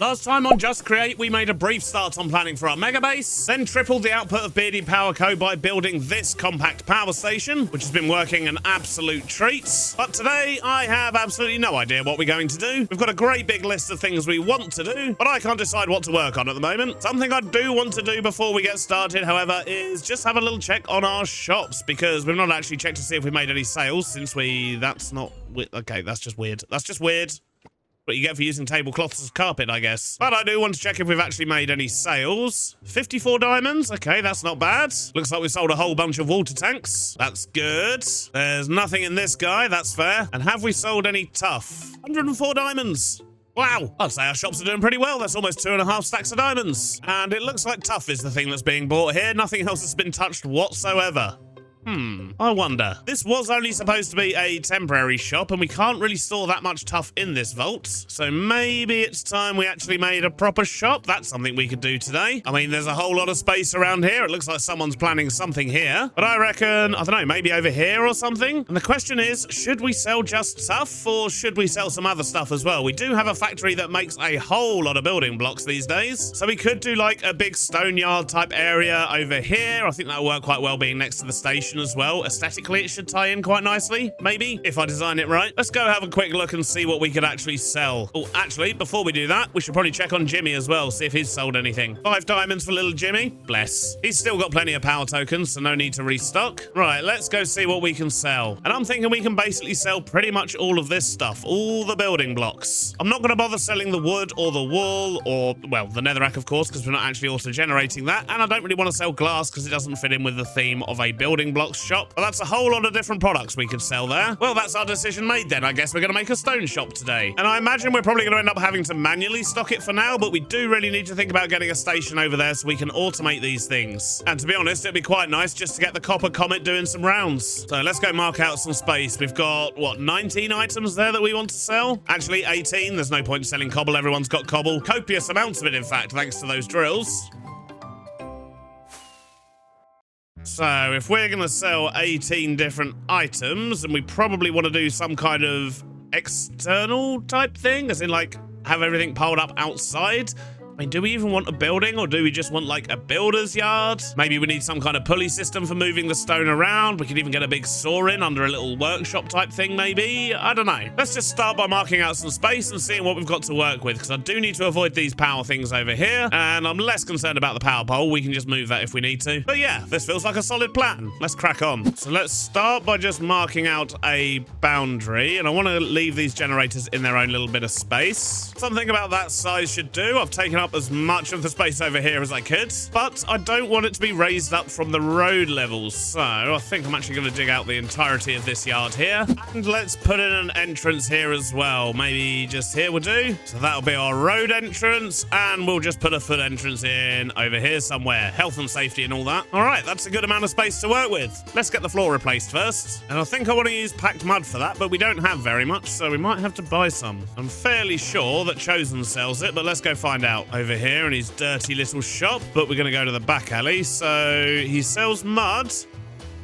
Last time on Just Create, we made a brief start on planning for our mega base, then tripled the output of Beardy Power Co by building this compact power station, which has been working an absolute treat. But today, I have absolutely no idea what we're going to do. We've got a great big list of things we want to do, but I can't decide what to work on at the moment. Something I do want to do before we get started, however, is just have a little check on our shops, because we've not actually checked to see if we made any sales since that's just weird. That's just weird. What you get for using tablecloths as carpet, I guess. But I do want to check if we've actually made any sales. 54 diamonds. Okay, that's not bad. Looks like we sold a whole bunch of water tanks. That's good. There's nothing in this guy. That's fair. And have we sold any Tuff? 104 diamonds. Wow, I'd say our shops are doing pretty well. That's almost 2.5 stacks of diamonds. And it looks like Tuff is the thing that's being bought here. Nothing else has been touched whatsoever. I wonder. This was only supposed to be a temporary shop, and we can't really store that much Tuff in this vault. So maybe it's time we actually made a proper shop. That's something we could do today. I mean, there's a whole lot of space around here. It looks like someone's planning something here. But I reckon, I don't know, maybe over here or something? And the question is, should we sell just Tuff, or should we sell some other stuff as well? We do have a factory that makes a whole lot of building blocks these days. So we could do like a big stone yard type area over here. I think that'll work quite well being next to the station as well. Aesthetically, it should tie in quite nicely, maybe, if I design it right. Let's go have a quick look and see what we could actually sell. Oh, actually, before we do that, we should probably check on Jimmy as well, see if he's sold anything. 5 diamonds for little Jimmy. Bless. He's still got plenty of power tokens, so no need to restock. Right, let's go see what we can sell. And I'm thinking we can basically sell pretty much all of this stuff, all the building blocks. I'm not going to bother selling the wood or the wool or, well, the netherrack, of course, because we're not actually auto-generating that. And I don't really want to sell glass because it doesn't fit in with the theme of a building blocks shop. But that's a whole lot of different products we could sell there. Well, that's our decision made then. I guess we're going to make a stone shop today. And I imagine we're probably going to end up having to manually stock it for now, but we do really need to think about getting a station over there so we can automate these things. And to be honest, it'd be quite nice just to get the copper comet doing some rounds. So let's go mark out some space. We've got, what, 19 items there that we want to sell? Actually, 18. There's no point selling cobble. Everyone's got cobble. Copious amounts of it, in fact, thanks to those drills. So, if we're going to sell 18 different items, and we probably want to do some kind of external type thing, as in, like, have everything piled up outside. I mean, do we even want a building, or do we just want, like, a builder's yard? Maybe we need some kind of pulley system for moving the stone around. We could even get a big saw in under a little workshop type thing, maybe. I don't know. Let's just start by marking out some space and seeing what we've got to work with, because I do need to avoid these power things over here, and I'm less concerned about the power pole. We can just move that if we need to. But yeah, this feels like a solid plan. Let's crack on. So let's start by just marking out a boundary, and I want to leave these generators in their own little bit of space. Something about that size should do. I've taken up as much of the space over here as I could, but I don't want it to be raised up from the road levels, so I think I'm actually going to dig out the entirety of this yard here, and let's put in an entrance here as well. Maybe just here will do. So that'll be our road entrance, and we'll just put a foot entrance in over here somewhere. Health and safety and all that. All right, that's a good amount of space to work with. Let's get the floor replaced first, and I think I want to use packed mud for that, but we don't have very much, so we might have to buy some. I'm fairly sure that Chosen sells it, but let's go find out. Over here in his dirty little shop, but we're going to go to the back alley. So he sells mud,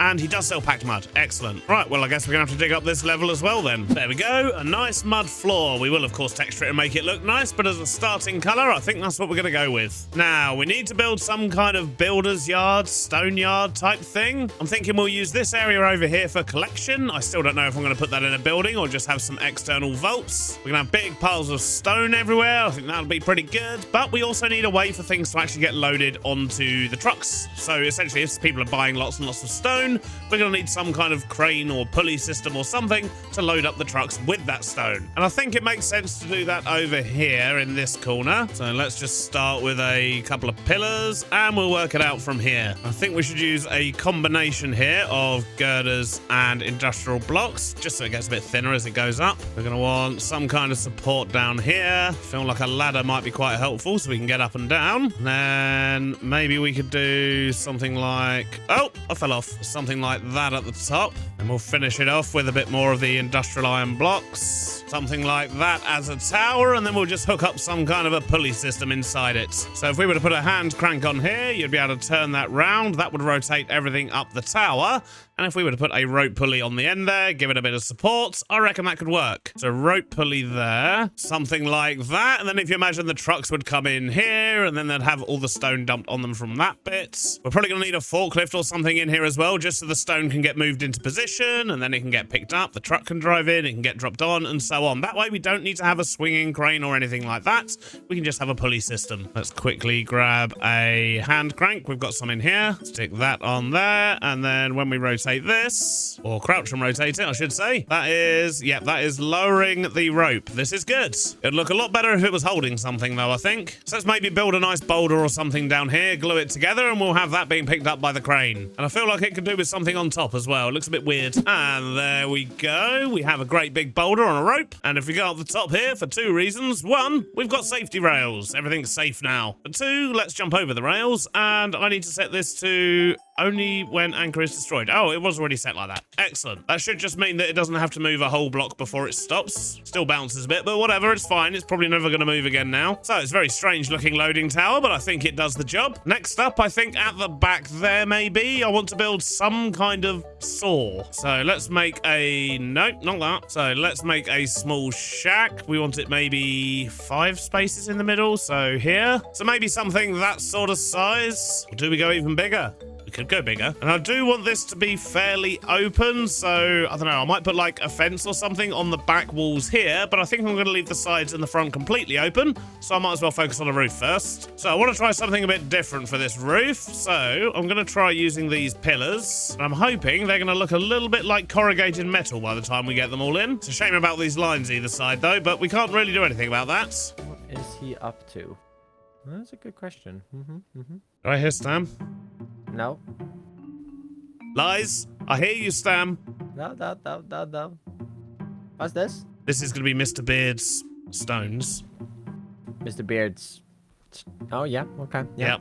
and he does sell packed mud. Excellent. Right, well, I guess we're going to have to dig up this level as well then. There we go. A nice mud floor. We will, of course, texture it and make it look nice, but as a starting color, I think that's what we're going to go with. Now, we need to build some kind of builder's yard, stone yard type thing. I'm thinking we'll use this area over here for collection. I still don't know if I'm going to put that in a building or just have some external vaults. We're going to have big piles of stone everywhere. I think that'll be pretty good, but we also need a way for things to actually get loaded onto the trucks. So essentially, if people are buying lots and lots of stone, we're going to need some kind of crane or pulley system or something to load up the trucks with that stone. And I think it makes sense to do that over here in this corner. So let's just start with a couple of pillars and we'll work it out from here. I think we should use a combination here of girders and industrial blocks, just so it gets a bit thinner as it goes up. We're going to want some kind of support down here. I feel like a ladder might be quite helpful so we can get up and down. And then maybe we could do something like... Oh, I fell off. something like that at the top. And we'll finish it off with a bit more of the industrial iron blocks. Something like that as a tower, and then we'll just hook up some kind of a pulley system inside it. So if we were to put a hand crank on here, you'd be able to turn that round. That would rotate everything up the tower. And if we were to put a rope pulley on the end there, give it a bit of support, I reckon that could work. So rope pulley there, something like that. And then if you imagine the trucks would come in here, and then they'd have all the stone dumped on them from that bit. We're probably going to need a forklift or something in here as well, just so the stone can get moved into position, and then it can get picked up, the truck can drive in, it can get dropped on, and so on. That way we don't need to have a swinging crane or anything like that. We can just have a pulley system. Let's quickly grab a hand crank. We've got some in here. Stick that on there, and then when we rotate this, or crouch and rotate it, I should say, that is, yep, that is lowering the rope. This is good. It'd look a lot better if it was holding something though, I think. So let's maybe build a nice boulder or something down here, glue it together, and we'll have that being picked up by the crane. And I feel like it could do with something on top as well. It looks a bit weird. And there we go. We have a great big boulder on a rope. And if we go up the top here for two reasons. One, we've got safety rails. Everything's safe now. But two, let's jump over the rails. And I need to set this to only when anchor is destroyed. Oh, it was already set like that. Excellent. That should just mean that it doesn't have to move a whole block before it stops. Still bounces a bit, but whatever, it's fine. It's probably never going to move again now. So it's a very strange looking loading tower, but I think it does the job. Next up, I think at the back there, maybe, I want to build some kind of saw. So let's make a, nope, not that. So let's make a small shack. We want it maybe 5 spaces in the middle. So here, so maybe something that sort of size. Or do we go even bigger? Could go bigger. And I do want this to be fairly open, so I don't know, I might put like a fence or something on the back walls here, but I think I'm going to leave the sides and the front completely open, so I might as well focus on the roof first. So I want to try something a bit different for this roof, so I'm going to try using these pillars, and I'm hoping they're going to look a little bit like corrugated metal by the time we get them all in. It's a shame about these lines either side though, but we can't really do anything about that. What is he up to? Well, that's a good question. Do I hear Stam? No. Lies. I hear you, Stam. No. What's this? This is going to be Mr. Beard's stones. Mr. Beard's. Oh, yeah. Okay. Yeah.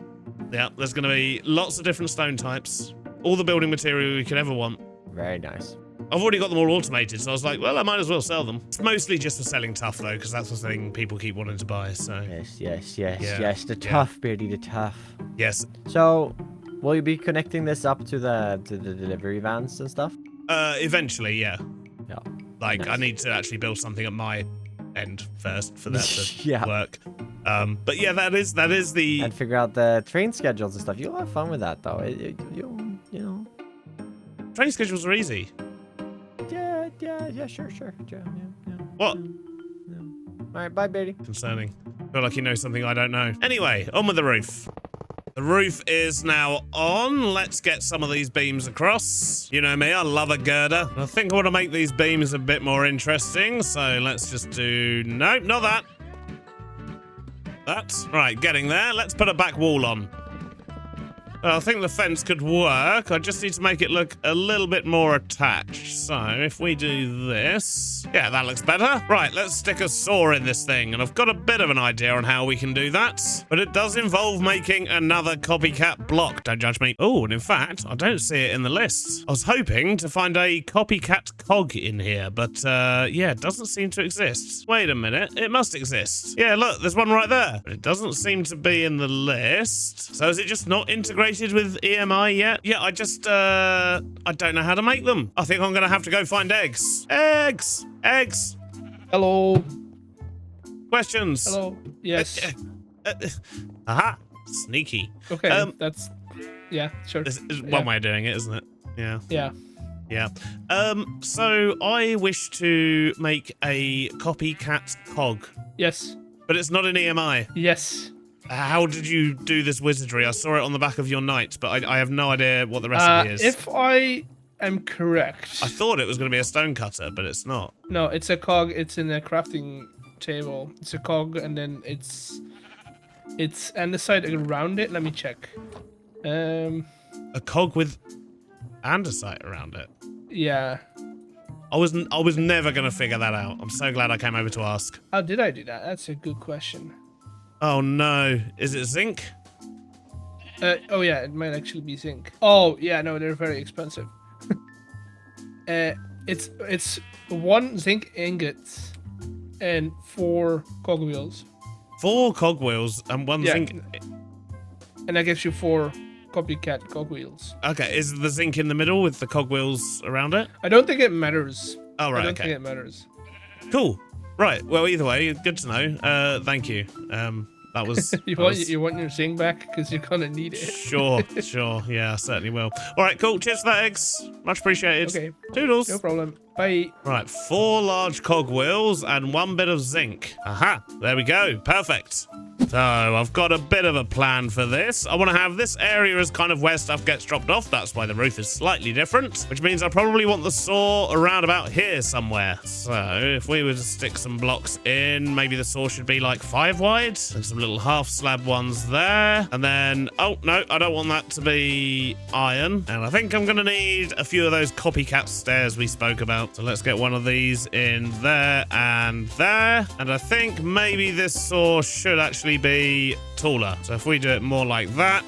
Yeah. There's going to be lots of different stone types. All the building material you could ever want. Very nice. I've already got them all automated, so I was like, well, I might as well sell them. It's mostly just for selling Tuff, though, because that's the thing people keep wanting to buy, so... Yes. The Tuff, Beardy, the Tuff. Yes. So, will you be connecting this up to the delivery vans and stuff? Eventually, yeah. Yeah. Like, nice. I need to actually build something at my end first for that to Yeah. work. But yeah, that is the... And figure out the train schedules and stuff. You'll have fun with that, though. You know. Train schedules are easy. Yeah, sure. Yeah. What? Yeah. All right, bye, Beardy. Concerning. I feel like you know something I don't know. Anyway, on with the roof. The roof is now on. Let's get some of these beams across. You know me, I love a girder. I think I want to make these beams a bit more interesting, so let's just do... Nope, not that. That. Right, getting there. Let's put a back wall on. Well, I think the fence could work. I just need to make it look a little bit more attached. So if we do this... Yeah, that looks better. Right, let's stick a saw in this thing. And I've got a bit of an idea on how we can do that. But it does involve making another copycat block. Don't judge me. Oh, and in fact, I don't see it in the list. I was hoping to find a copycat cog in here. But yeah, it doesn't seem to exist. Wait a minute. It must exist. Yeah, look, there's one right there. But it doesn't seem to be in the list. So is it just not integrated with EMI yet? Yeah, I just, I don't know how to make them. I think I'm gonna have to go find eggs. Eggs! Hello. Questions? Hello. Yes. Aha! Sneaky. Okay, that's... Yeah, sure. This is one way of doing it, isn't it? Yeah. Yeah. So I wish to make a copycat cog. Yes. But it's not an EMI. Yes. How did you do this wizardry? I saw it on the back of your knight, but I have no idea what the recipe is. If I am correct... I thought it was going to be a stone cutter, but it's not. No, it's a cog. It's in a crafting table. It's a cog, and then it's andesite around it. Let me check. A cog with andesite around it? Yeah. I was never going to figure that out. I'm so glad I came over to ask. How did I do that? That's a good question. Oh no, is it zinc? Oh yeah, it might actually be zinc. Oh yeah, no, they're very expensive. It's 1 zinc ingot and 4 cogwheels. 4 cogwheels and 1 zinc. And that gives you 4 copycat cogwheels. Okay, is the zinc in the middle with the cogwheels around it? I don't think it matters. Oh, right, I don't okay. think it matters. Cool. Right, well, either way, good to know. Thank you. That was... you want your zinc back? Because you're going to need it. Sure, yeah, I certainly will. All right, cool. Cheers for that, Eggs. Much appreciated. Okay. Toodles. No problem. Bye. Right, 4 large cogwheels and 1 bit of zinc. Aha, there we go. Perfect. So I've got a bit of a plan for this. I want to have this area as kind of where stuff gets dropped off. That's why the roof is slightly different, which means I probably want the saw around about here somewhere. So if we were to stick some blocks in, maybe the saw should be like 5 wide and some little half slab ones there. And then, oh no, I don't want that to be iron. And I think I'm going to need a few of those copycat stairs we spoke about. So let's get one of these in there and there. And I think maybe this saw should actually be taller. So if we do it more like that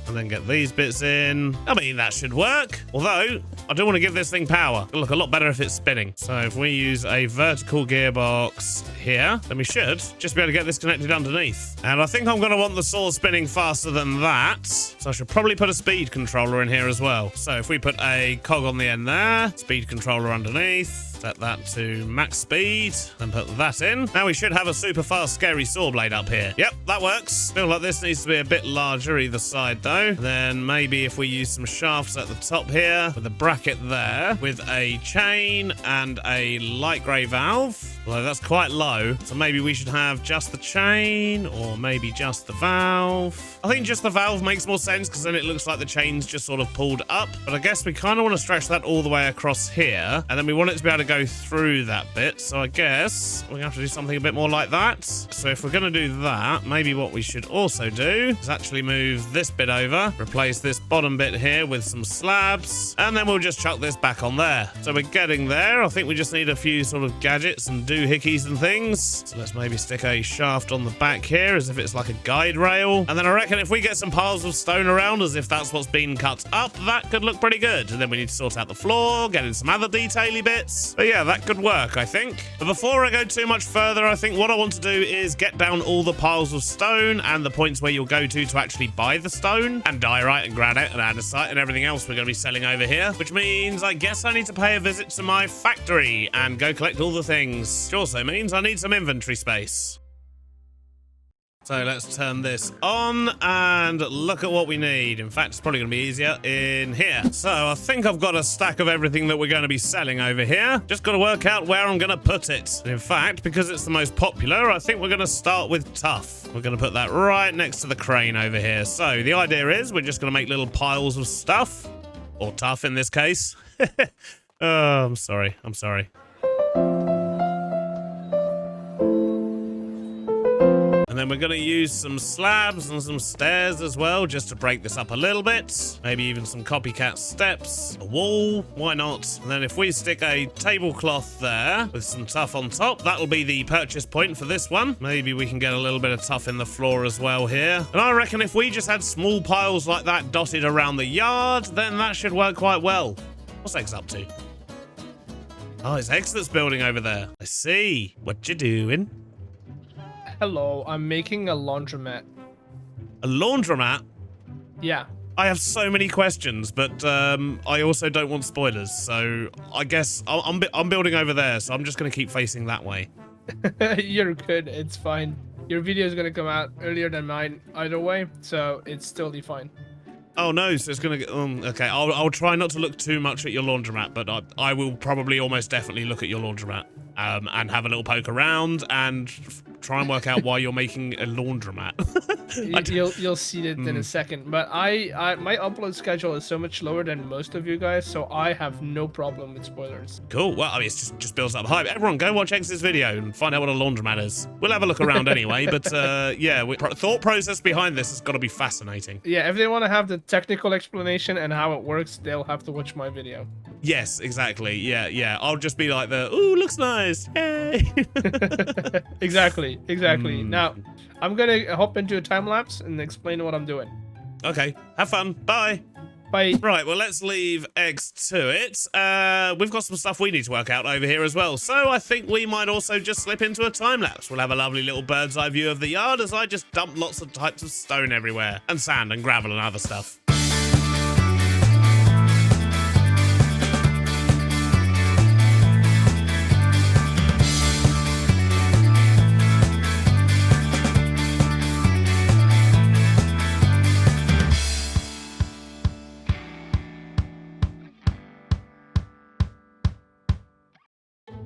and then get these bits in, I mean, that should work. Although I do want to give this thing power. It'll look a lot better if it's spinning. So if we use a vertical gearbox here, then we should just be able to get this connected underneath. And I think I'm going to want the saw spinning faster than that. So I should probably put a speed controller in here as well. So if we put a cog on the end there, speed controller underneath, set that to max speed, and put that in. Now we should have a super fast scary saw blade up here. Yep, that works. Feel like this needs to be a bit larger either side though. Then maybe if we use some shafts at the top here with a bracket there with a chain and a light grey valve. Although that's quite low, so maybe we should have just the chain or maybe just the valve. I think just the valve makes more sense because then it looks like the chain's just sort of pulled up. But I guess we kind of want to stretch that all the way across here, and then we want it to be able to go through that bit. So I guess we're going to have to do something a bit more like that. So if we're going to do that, maybe what we should also do is actually move this bit over, replace this bottom bit here with some slabs, and then we'll just chuck this back on there. So we're getting there. I think we just need a few sort of gadgets and doohickeys and things. So let's maybe stick a shaft on the back here as if it's like a guide rail. And then I reckon if we get some piles of stone around as if that's what's been cut up, that could look pretty good. And then we need to sort out the floor, get in some other detaily bits. But yeah, that could work, I think. But before I go too much further, I think what I want to do is get down all the piles of stone and the points where you'll go to actually buy the stone and diorite and granite and andesite and everything else we're going to be selling over here, which means I guess I need to pay a visit to my factory and go collect all the things. Which also means I need some inventory space. So let's turn this on and look at what we need. In fact, it's probably going to be easier in here. So I think I've got a stack of everything that we're going to be selling over here. Just got to work out where I'm going to put it. And in fact, because it's the most popular, I think we're going to start with Tuff. We're going to put that right next to the crane over here. So the idea is we're just going to make little piles of stuff, or Tuff in this case. Oh, I'm sorry. And then we're going to use some slabs and some stairs as well, just to break this up a little bit. Maybe even some copycat steps, a wall, why not? And then if we stick a tablecloth there with some Tuff on top, that'll be the purchase point for this one. Maybe we can get a little bit of Tuff in the floor as well here. And I reckon if we just had small piles like that dotted around the yard, then that should work quite well. What's Eggs up to? Oh, it's Eggs that's building over there. I see. What you doing? Hello, I'm making a laundromat. A laundromat? Yeah. I have so many questions, but I also don't want spoilers, so I guess I'm building over there, so I'm just going to keep facing that way. You're good, it's fine. Your video is going to come out earlier than mine either way, so it's totally fine. Oh no, so it's going to okay, I'll try not to look too much at your laundromat, but I will probably almost definitely look at your laundromat and have a little poke around and try and work out why you're making a laundromat. You'll see it in a second, but my upload schedule is so much lower than most of you guys, so I have no problem with spoilers. Cool. Well, I mean, it just builds up hype. Everyone, go watch X's video and find out what a laundromat is. We'll have a look around anyway, but yeah, thought process behind this has got to be fascinating. Yeah, if they want to have the technical explanation and how it works, they'll have to watch my video. Yes, exactly. Yeah. I'll just be like ooh, looks nice. Hey. Exactly. Now, I'm gonna hop into a time lapse and explain what I'm doing. okay. Have fun. Bye. Bye. Right, well, let's leave eggs to it. We've got some stuff we need to work out over here as well. So I think we might also just slip into a time lapse. We'll have a lovely little bird's eye view of the yard as I just dump lots of types of stone everywhere. And sand and gravel and other stuff.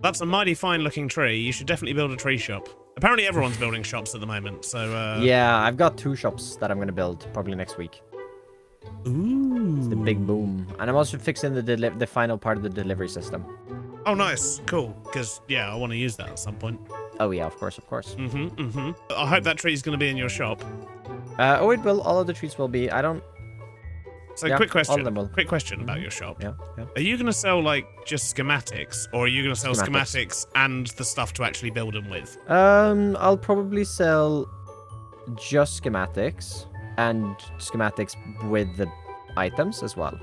That's a mighty fine-looking tree. You should definitely build a tree shop. Apparently everyone's building shops at the moment, so... Yeah, I've got 2 shops that I'm going to build probably next week. Ooh. It's the big boom. And I'm also fixing the final part of the delivery system. Oh, nice. Cool. Because, yeah, I want to use that at some point. Oh, yeah, of course, of course. I hope that tree's going to be in your shop. Oh, it will. All of the trees will be. I don't... So, Yeah, quick all of them question. will. Quick question about your shop. Yeah, yeah. Are you going to sell, like, just schematics? Or are you going to sell schematics and the stuff to actually build them with? I'll probably sell just schematics and schematics with the items as well.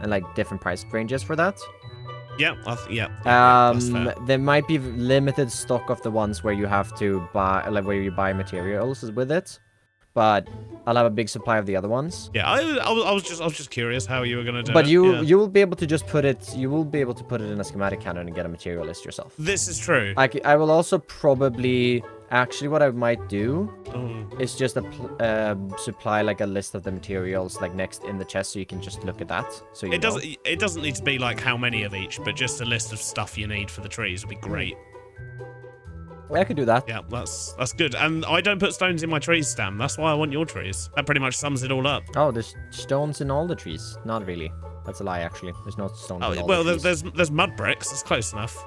And, like, different price ranges for that. Yeah, that's fair. There might be limited stock of the ones where you have to buy, like, where you buy materials with it. But I'll have a big supply of the other ones. Yeah, I was just curious how you were gonna do but it. you will be able to just put it. You will be able to put it in a schematic cannon and get a material list yourself. This is true. I will also probably actually what I might do Mm. is just supply like a list of the materials like next in the chest, so you can just look at that. So you know. It doesn't need to be like how many of each, but just a list of stuff you need for the trees would be great. I could do that. Yeah, that's good. And I don't put stones in my trees, Stam. That's why I want your trees. That pretty much sums it all up. Oh, there's stones in all the trees. Not really. That's a lie, actually. There's no stones in all well, the trees. there's mud bricks. That's close enough.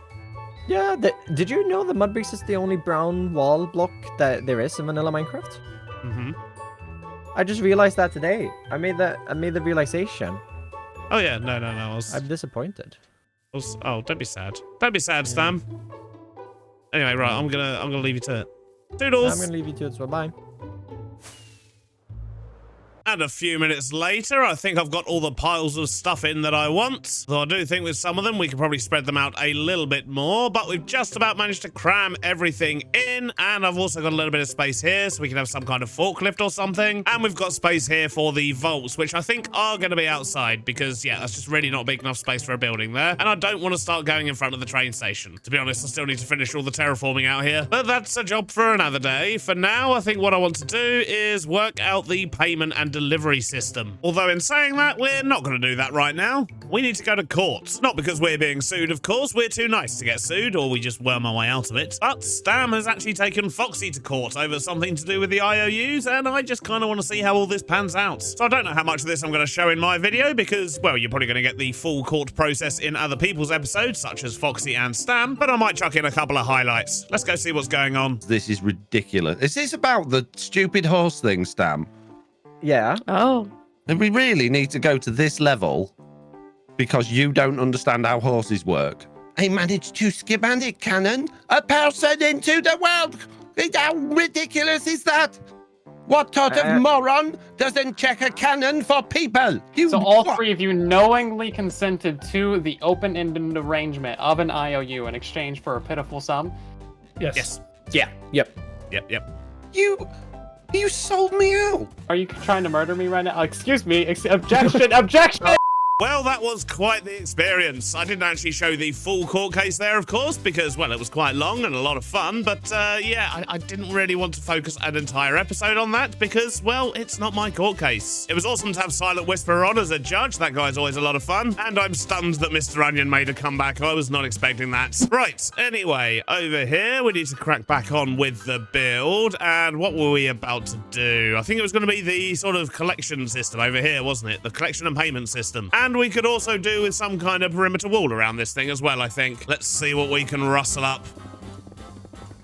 Yeah, did you know the mud bricks is the only brown wall block that there is in vanilla Minecraft? Mm-hmm. I just realized that today. I made the realization. Oh yeah, no. I'm disappointed. Oh, don't be sad. Don't be sad, Stam. Anyway, right, I'm gonna leave you to it. Toodles. I'm gonna leave you to it, so bye. And a few minutes later, I think I've got all the piles of stuff in that I want. Though I do think with some of them, we could probably spread them out a little bit more, but we've just about managed to cram everything in. And I've also got a little bit of space here, so we can have some kind of forklift or something. And we've got space here for the vaults, which I think are going to be outside because, yeah, that's just really not big enough space for a building there. And I don't want to start going in front of the train station. To be honest, I still need to finish all the terraforming out here. But that's a job for another day. For now, I think what I want to do is work out the payment and delivery system. Although in saying that, we're not going to do that right now. We need to go to court. Not because we're being sued, of course. We're too nice to get sued, or we just worm our way out of it. But Stam has actually taken Foxy to court over something to do with the IOUs, and I just kind of want to see how all this pans out. So I don't know how much of this I'm going to show in my video, because, well, you're probably going to get the full court process in other people's episodes, such as Foxy and Stam, but I might chuck in a couple of highlights. Let's go see what's going on. This is ridiculous. Is this about the stupid horse thing, Stam? Yeah. Oh. And we really need to go to this level because you don't understand how horses work. I managed to schematic cannon a person into the world. How ridiculous is that? What sort of moron doesn't check a cannon for people? So all three of you knowingly consented to the open-ended arrangement of an IOU in exchange for a pitiful sum? Yes. Yeah. Yep. Yep. You sold me out. Are you trying to murder me right now? Excuse me. Objection! Objection! Well, that was quite the experience. I didn't actually show the full court case there, of course, because, well, it was quite long and a lot of fun. But, yeah, I didn't really want to focus an entire episode on that because, well, it's not my court case. It was awesome to have Silent Whisperer on as a judge. That guy's always a lot of fun. And I'm stunned that Mr. Onion made a comeback. I was not expecting that. Right, anyway, over here, we need to crack back on with the build. And what were we about to do? I think it was going to be the sort of collection system over here, wasn't it? The collection and payment system. And we could also do with some kind of perimeter wall around this thing as well, I think. Let's see what we can rustle up.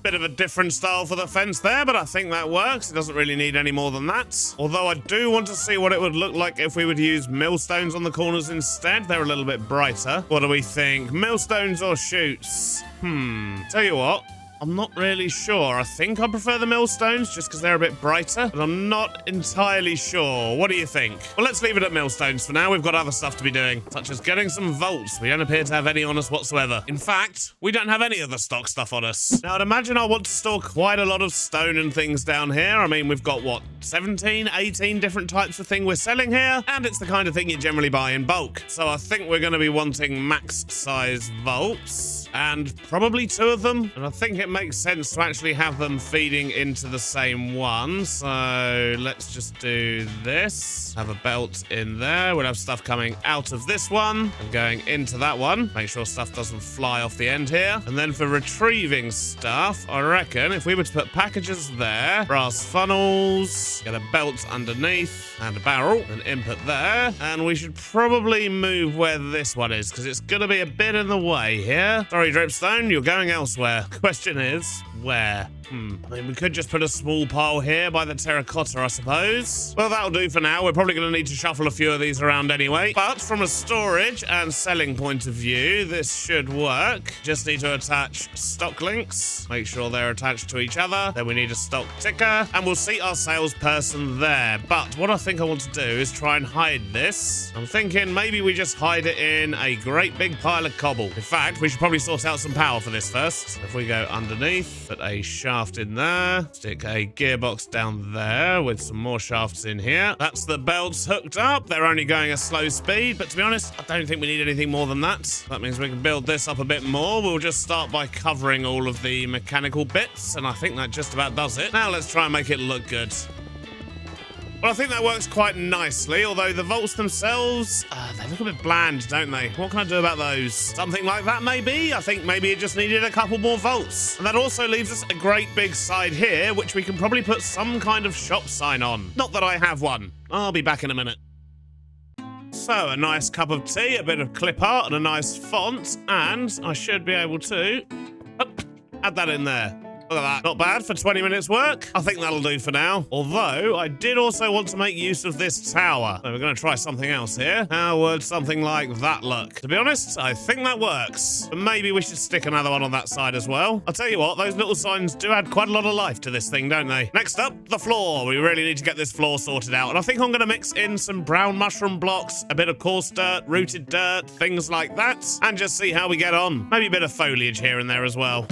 Bit of a different style for the fence there, but I think that works. It doesn't really need any more than that. Although I do want to see what it would look like if we would use millstones on the corners instead. They're a little bit brighter. What do we think? Millstones or chutes? Tell you what. I'm not really sure. I think I prefer the millstones just because they're a bit brighter, but I'm not entirely sure. What do you think? Well, let's leave it at millstones for now. We've got other stuff to be doing, such as getting some vaults. We don't appear to have any on us whatsoever. In fact, we don't have any of the stock stuff on us. Now, I'd imagine I want to store quite a lot of stone and things down here. I mean, we've got, what, 17, 18 different types of thing we're selling here, and it's the kind of thing you generally buy in bulk. So I think we're going to be wanting max size vaults, and probably 2 of them. And I think it makes sense to actually have them feeding into the same one. So let's just do this. Have a belt in there. We'll have stuff coming out of this one and going into that one. Make sure stuff doesn't fly off the end here. And then for retrieving stuff, I reckon if we were to put packages there, brass funnels, get a belt underneath and a barrel, and input there. And we should probably move where this one is because it's going to be a bit in the way here. Sorry, Dripstone, you're going elsewhere. Question is, where? I mean, we could just put a small pile here by the terracotta, I suppose. Well, that'll do for now. We're probably going to need to shuffle a few of these around anyway. But from a storage and selling point of view, this should work. Just need to attach stock links. Make sure they're attached to each other. Then we need a stock ticker. And we'll seat our salesperson there. But what I think I want to do is try and hide this. I'm thinking maybe we just hide it in a great big pile of cobble. In fact, we should probably sort out some power for this first. If we go underneath, put a shaft in there, stick a gearbox down there with some more shafts in here. That's the belts hooked up. They're only going a slow speed, but to be honest, I don't think we need anything more than that. That means we can build this up a bit more. We'll just start by covering all of the mechanical bits, and I think that just about does it. Now let's try and make it look good. Well, I think that works quite nicely, although the vaults themselves, they look a bit bland, don't they? What can I do about those? Something like that, maybe? I think maybe it just needed a couple more vaults. And that also leaves us a great big side here, which we can probably put some kind of shop sign on. Not that I have one. I'll be back in a minute. So, a nice cup of tea, a bit of clip art, and a nice font, and I should be able to add that in there. Look at that. Not bad for 20 minutes work. I think that'll do for now. Although, I did also want to make use of this tower. So we're going to try something else here. How would something like that look? To be honest, I think that works. But maybe we should stick another one on that side as well. I'll tell you what, those little signs do add quite a lot of life to this thing, don't they? Next up, the floor. We really need to get this floor sorted out. And I think I'm going to mix in some brown mushroom blocks, a bit of coarse dirt, rooted dirt, things like that, and just see how we get on. Maybe a bit of foliage here and there as well.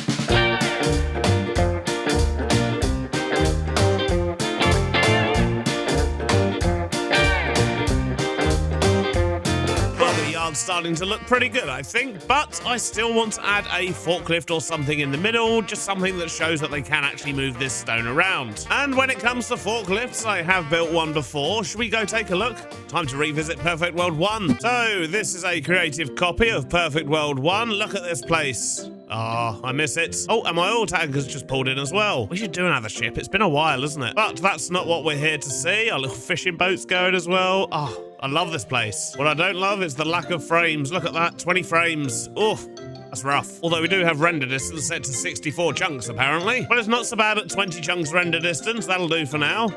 Starting to look pretty good, I think, but I still want to add a forklift or something in the middle, just something that shows that they can actually move this stone around. And when it comes to forklifts, I have built one before. Should we go take a look? Time to revisit Perfect World 1. So this is a creative copy of Perfect World 1. Look at this place. Ah, I miss it. Oh, and my oil tanker's just pulled in as well. We should do another ship. It's been a while, isn't it? But that's not what we're here to see. Our little fishing boat's going as well. Ah, I love this place. What I don't love is the lack of frames. Look at that, 20 frames. Oof. That's rough. Although we do have render distance set to 64 chunks, apparently. But it's not so bad at 20 chunks render distance. That'll do for now.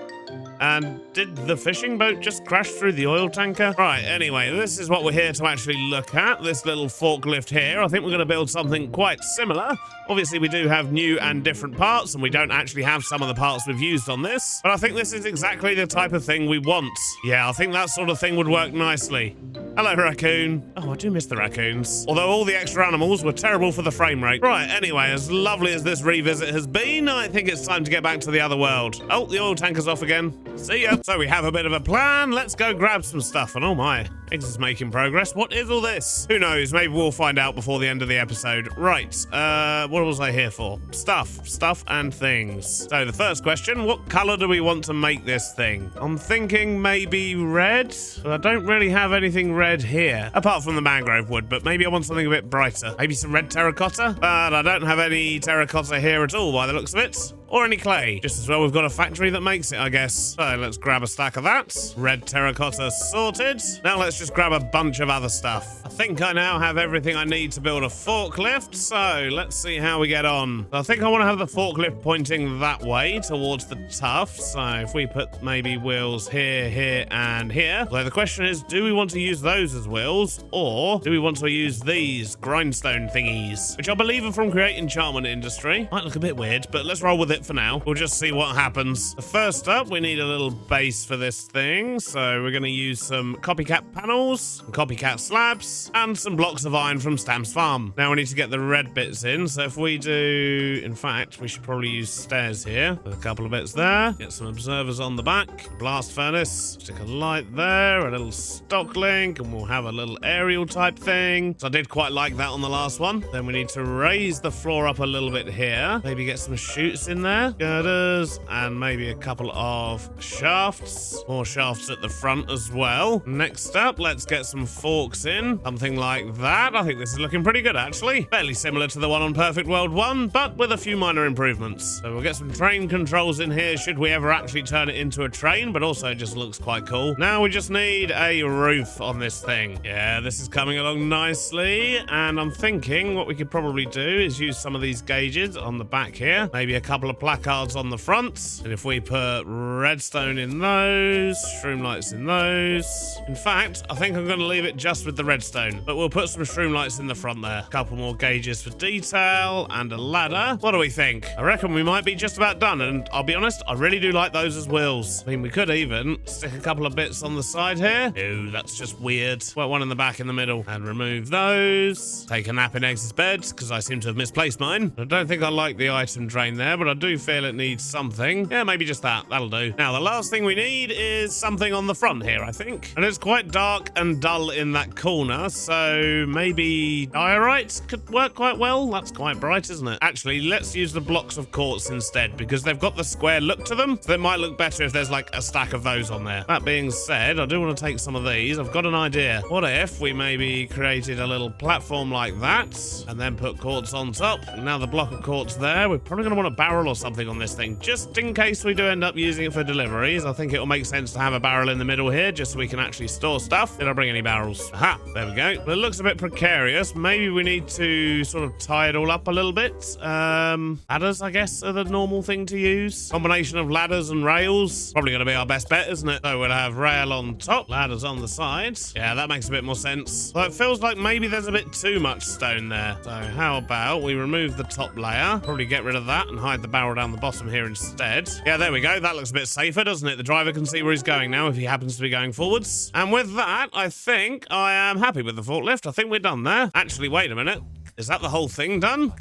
And did the fishing boat just crash through the oil tanker? Right, anyway, this is what we're here to actually look at. This little forklift here. I think we're going to build something quite similar. Obviously, we do have new and different parts, and we don't actually have some of the parts we've used on this. But I think this is exactly the type of thing we want. Yeah, I think that sort of thing would work nicely. Hello, raccoon. Oh, I do miss the raccoons. Although all the extra animals were terrible for the frame rate. Right, anyway, as lovely as this revisit has been, I think it's time to get back to the other world. Oh, the oil tanker's off again. See ya. So we have a bit of a plan. Let's go grab some stuff. And oh my, Eggs is making progress. What is all this? Who knows? Maybe we'll find out before the end of the episode. Right, what was I here for? Stuff and things. So the first question, what color do we want to make this thing? I'm thinking maybe red, but I don't really have anything red here, apart from the mangrove wood, but maybe I want something a bit brighter. Maybe some red terracotta, but I don't have any terracotta here at all by the looks of it. or any clay. Just as well we've got a factory that makes it, I guess. So let's grab a stack of that. Red terracotta sorted. Now let's just grab a bunch of other stuff. I think I now have everything I need to build a forklift, so let's see how we get on. I think I want to have the forklift pointing that way towards the Tuff. So if we put maybe wheels here, here, and here. So the question is, do we want to use those as wheels, or do we want to use these grindstone thingies, which I believe are from Create Enchantment Industry. Might look a bit weird, but let's roll with it for now. We'll just see what happens. First up, we need a little base for this thing, so we're going to use some copycat panels, some copycat slabs, and some blocks of iron from Stam's farm. Now we need to get the red bits in, so if we do, in fact, we should probably use stairs here. With a couple of bits there. Get some observers on the back. Blast furnace. Stick a light there, a little stock link, and we'll have a little aerial type thing. So I did quite like that on the last one. Then we need to raise the floor up a little bit here. Maybe get some chutes in there. Girders, and maybe a couple of shafts. More shafts at the front as well. Next up, let's get some forks in. Something like that. I think this is looking pretty good, actually. Fairly similar to the one on Perfect World 1, but with a few minor improvements. So we'll get some train controls in here, should we ever actually turn it into a train, but also it just looks quite cool. Now we just need a roof on this thing. Yeah, this is coming along nicely, and I'm thinking what we could probably do is use some of these gauges on the back here, maybe a couple of placards on the front, and if we put redstone in those, shroom lights in those. In fact, I think I'm going to leave it just with the redstone, but we'll put some shroom lights in the front there. A couple more gauges for detail, and a ladder. What do we think? I reckon we might be just about done, and I'll be honest, I really do like those as wheels. I mean, we could even stick a couple of bits on the side here. Ew, that's just weird. Well, one in the back, in the middle, and remove those. Take a nap in Ex's bed, because I seem to have misplaced mine. I don't think I like the item drain there, but I do feel it needs something. Yeah, maybe just that. That'll do. Now, the last thing we need is something on the front here, I think. And it's quite dark and dull in that corner, so maybe diorite could work quite well. That's quite bright, isn't it? Actually, let's use the blocks of quartz instead, because they've got the square look to them, so it might look better if there's like a stack of those on there. That being said, I do want to take some of these. I've got an idea. What if we maybe created a little platform like that, and then put quartz on top? And now the block of quartz there, we're probably going to want a barrel or something on this thing, just in case we do end up using it for deliveries. I think it'll make sense to have a barrel in the middle here, just so we can actually store stuff. Did I bring any barrels? Aha, there we go. But it looks a bit precarious. Maybe we need to sort of tie it all up a little bit. Ladders, I guess, are the normal thing to use. Combination of ladders and rails. Probably going to be our best bet, isn't it? So we'll have rail on top, ladders on the sides. Yeah, that makes a bit more sense. So it feels like maybe there's a bit too much stone there. So how about we remove the top layer, probably get rid of that and hide the barrel down the bottom here instead. Yeah, there we go. That looks a bit safer, doesn't it? The driver can see where he's going now if he happens to be going forwards. And with that, I think I am happy with the forklift. I think we're done there. Actually, wait a minute. Is that the whole thing done?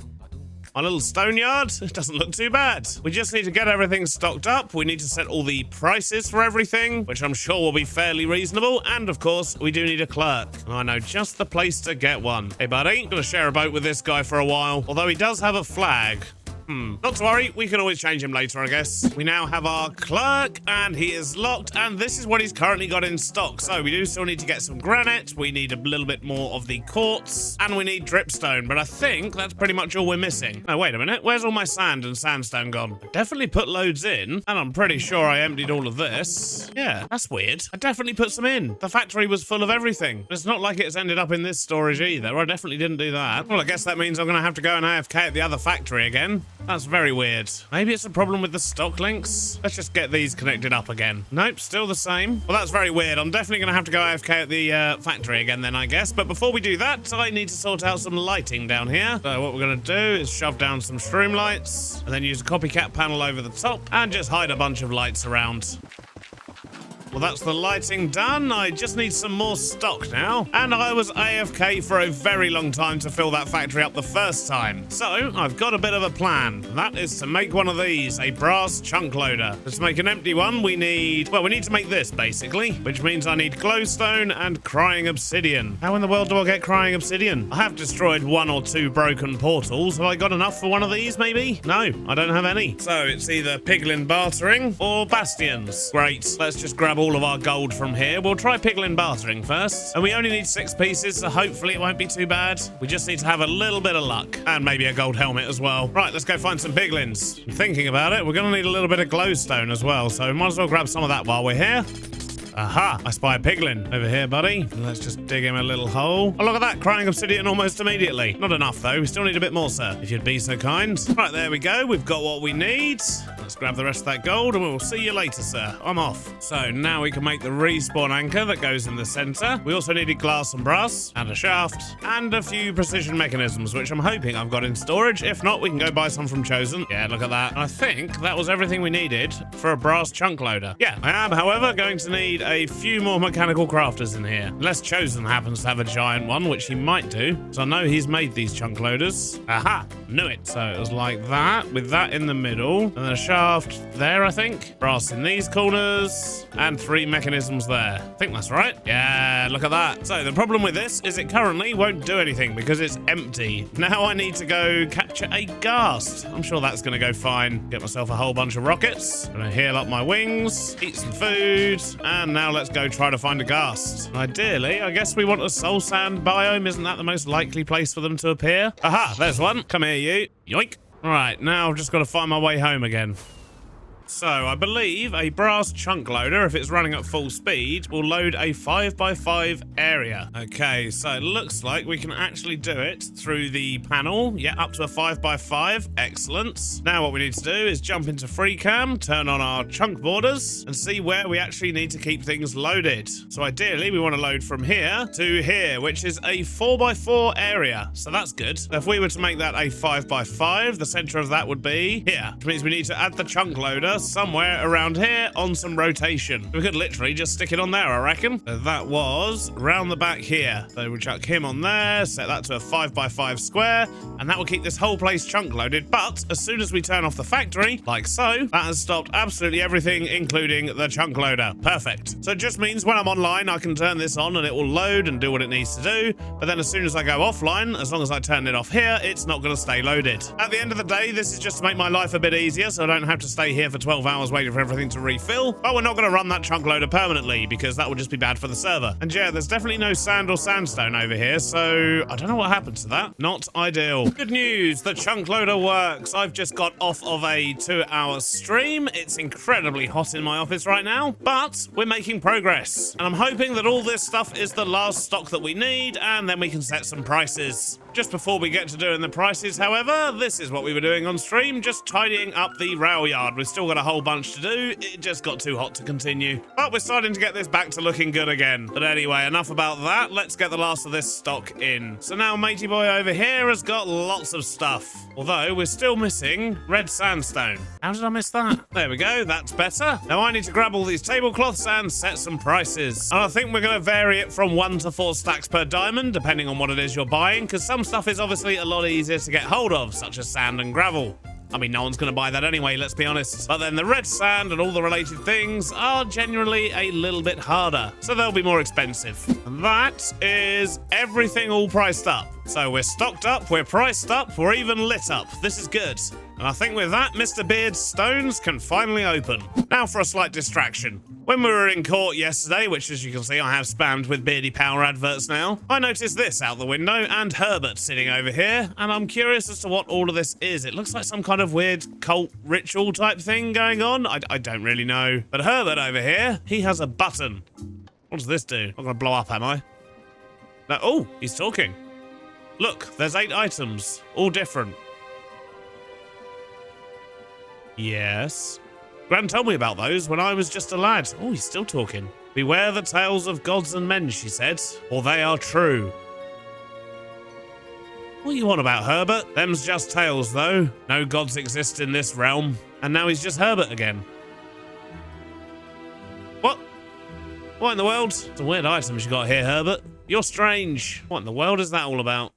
My little stone yard? It doesn't look too bad. We just need to get everything stocked up. We need to set all the prices for everything, which I'm sure will be fairly reasonable. And of course, we do need a clerk. I know just the place to get one. Hey, buddy, gonna share a boat with this guy for a while. Although he does have a flag. Not to worry, we can always change him later, I guess. We now have our clerk, and he is locked, and this is what he's currently got in stock. So we do still need to get some granite, we need a little bit more of the quartz, and we need dripstone, but I think that's pretty much all we're missing. Oh, wait a minute, where's all my sand and sandstone gone? I definitely put loads in, and I'm pretty sure I emptied all of this. Yeah, that's weird. I definitely put some in. The factory was full of everything. It's not like it's ended up in this storage either. I definitely didn't do that. Well, I guess that means I'm gonna have to go and AFK at the other factory again. That's very weird. Maybe it's a problem with the stock links. Let's just get these connected up again. Nope, still the same. Well, that's very weird. I'm definitely going to have to go AFK at the factory again then, I guess. But before we do that, I need to sort out some lighting down here. So what we're going to do is shove down some shroom lights and then use a copycat panel over the top and just hide a bunch of lights around. Well, that's the lighting done. I just need some more stock now. And I was AFK for a very long time to fill that factory up the first time. So I've got a bit of a plan. That is to make one of these, a brass chunk loader. To make an empty one, we need to make this, basically. Which means I need glowstone and crying obsidian. How in the world do I get crying obsidian? I have destroyed 1 or 2 broken portals. Have I got enough for one of these, maybe? No, I don't have any. So it's either piglin bartering or bastions. Great. Let's just grab all all of our gold from here, we'll try piglin bartering first. And we only need 6 pieces, so hopefully it won't be too bad. We just need to have a little bit of luck. And maybe a gold helmet as well. Right, let's go find some piglins. Thinking about it, we're going to need a little bit of glowstone as well, so we might as well grab some of that while we're here. Aha! I spy a piglin over here, buddy. Let's just dig him a little hole. Oh, look at that, crying obsidian almost immediately. Not enough, though. We still need a bit more, sir, if you'd be so kind. Right, there we go. We've got what we need. Let's grab the rest of that gold, and we'll see you later, sir. I'm off. So now we can make the respawn anchor that goes in the center. We also needed glass and brass, and a shaft, and a few precision mechanisms, which I'm hoping I've got in storage. If not, we can go buy some from Chosen. Yeah, look at that. I think that was everything we needed for a brass chunk loader. Yeah, I am, however, going to need a few more mechanical crafters in here. Unless Chosen happens to have a giant one, which he might do. So I know he's made these chunk loaders. Aha! Knew it. So it was like that, with that in the middle, and a shaft there, I think. Brass in these corners, and 3 mechanisms there. I think that's right. Yeah, look at that. So the problem with this is it currently won't do anything because it's empty. Now I need to go capture a ghast. I'm sure that's going to go fine. Get myself a whole bunch of rockets. Gonna heal up my wings, eat some food, and now let's go try to find a ghast. Ideally, I guess we want a soul sand biome. Isn't that the most likely place for them to appear? Aha, there's one. Come here, you. Yoink. All right, now I've just got to find my way home again. So, I believe a brass chunk loader, if it's running at full speed, will load a 5x5 area. Okay, so it looks like we can actually do it through the panel. Yeah, up to a 5x5. Excellent. Now what we need to do is jump into FreeCam, turn on our chunk borders, and see where we actually need to keep things loaded. So ideally, we want to load from here to here, which is a 4x4 area. So that's good. So if we were to make that a 5x5, the center of that would be here, which means we need to add the chunk loader somewhere around here on some rotation. We could literally just stick it on there, I reckon. So that was round the back here. So we chuck him on there, set that to a 5x5 square, and that will keep this whole place chunk loaded. But as soon as we turn off the factory, like so, that has stopped absolutely everything, including the chunk loader. Perfect. So it just means when I'm online, I can turn this on and it will load and do what it needs to do. But then as soon as I go offline, as long as I turn it off here, it's not going to stay loaded. At the end of the day, this is just to make my life a bit easier, so I don't have to stay here for 12 hours waiting for everything to refill. But we're not going to run that chunk loader permanently because that would just be bad for the server. And yeah, there's definitely no sand or sandstone over here, so I don't know what happened to that. Not ideal. Good news, the chunk loader works. I've just got off of a 2-hour stream. It's incredibly hot in my office right now, but we're making progress. And I'm hoping that all this stuff is the last stock that we need, and then we can set some prices. Just before we get to doing the prices, however, this is what we were doing on stream, just tidying up the rail yard. We've still got a whole bunch to do. It just got too hot to continue. But we're starting to get this back to looking good again. But anyway, enough about that. Let's get the last of this stock in. So now matey boy over here has got lots of stuff. Although we're still missing red sandstone. How did I miss that? There we go. That's better. Now I need to grab all these tablecloths and set some prices. And I think we're going to vary it from 1 to 4 stacks per diamond, depending on what it is you're buying, because some stuff is obviously a lot easier to get hold of, such as sand and gravel. I mean, no one's going to buy that anyway, let's be honest. But then the red sand and all the related things are generally a little bit harder, so they'll be more expensive. And that is everything all priced up. So we're stocked up, we're priced up, we're even lit up. This is good. And I think with that, Mr. Beardstones can finally open. Now for a slight distraction. When we were in court yesterday, which as you can see I have spammed with Beardy Power adverts now, I noticed this out the window and Herbert sitting over here, and I'm curious as to what all of this is. It looks like some kind of weird cult ritual type thing going on. I don't really know. But Herbert over here, he has a button. What does this do? I'm gonna blow up, am I? No, oh, he's talking. Look, there's 8 items, all different. Yes. Gran told me about those when I was just a lad. Oh, he's still talking. Beware the tales of gods and men, she said, or they are true. What you on about, Herbert? Them's just tales, though. No gods exist in this realm. And now he's just Herbert again. What? What in the world? Some weird items you got here, Herbert. You're strange. What in the world is that all about?